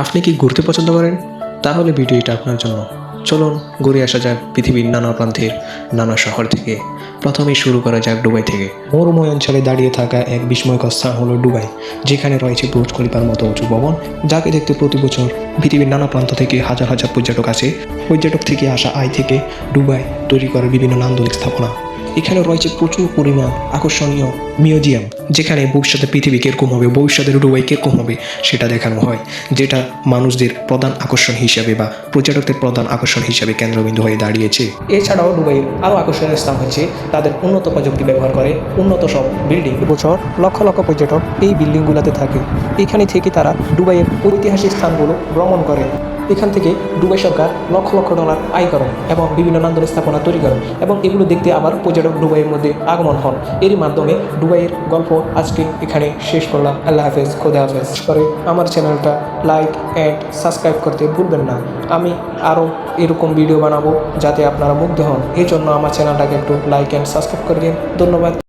আপনি কি ঘুরতে পছন্দ করেন? তাহলে ভিডিওটা আপনার জন্য। চলুন ঘুরে আসা যাক পৃথিবীর নানা প্রান্তের নানা শহর থেকে। প্রথমেই শুরু করা যাক দুবাই থেকে। মরুময় অঞ্চলে দাঁড়িয়ে থাকা এক বিস্ময়কর স্থান হলো দুবাই, যেখানে রয়েছে বুর্জ খলিফার মতো উঁচু ভবন, যাকে দেখতে প্রতি বছর পৃথিবীর নানা প্রান্ত থেকে হাজার হাজার পর্যটক আসে। পর্যটক থেকে আসা আয় থেকে দুবাই তৈরি করে বিভিন্ন নান্দনিক স্থাপনা। এখানে রয়েছে প্রচুর পরিমাণ আকর্ষণীয় মিউজিয়াম, যেখানে ভবিষ্যতে পৃথিবী কীরকম হবে, ভবিষ্যতের দুবাই কীরকম হবে সেটা দেখানো হয়, যেটা মানুষদের প্রধান আকর্ষণ হিসাবে বা পর্যটকদের প্রধান আকর্ষণ হিসাবে কেন্দ্রবিন্দু হয়ে দাঁড়িয়েছে। এছাড়াও দুবাইয়ের আরও আকর্ষণীয় স্থান হচ্ছে তাদের উন্নত প্রযুক্তি ব্যবহার করে উন্নত সব বিল্ডিং। বছর লক্ষ লক্ষ পর্যটক এই বিল্ডিংগুলোতে থাকে। এখানে থেকে তারা দুবাইয়ের ঐতিহাসিক স্থানগুলো ভ্রমণ করে। এখান থেকে দুবাই সরকার লক্ষ লক্ষ ডলার আয় করেন এবং বিভিন্ন নান্দনিক স্থাপনা তৈরি করেন, এবং এগুলো দেখতে আবার পর্যটক দুবাইয়ের মধ্যে আগমন হন। এরই মাধ্যমে দুবাইয়ের গল্প আজকে এখানে শেষ করলাম। আল্লাহ হাফেজ, খোদা হাফেজ। করে আমার চ্যানেলটা লাইক অ্যান্ড সাবস্ক্রাইব করতে ভুলবেন না। আমি আরও এরকম ভিডিও বানাবো যাতে আপনারা মুগ্ধ হন। এই জন্য আমার চ্যানেলটাকে একটু লাইক অ্যান্ড সাবস্ক্রাইব করে দিন। ধন্যবাদ।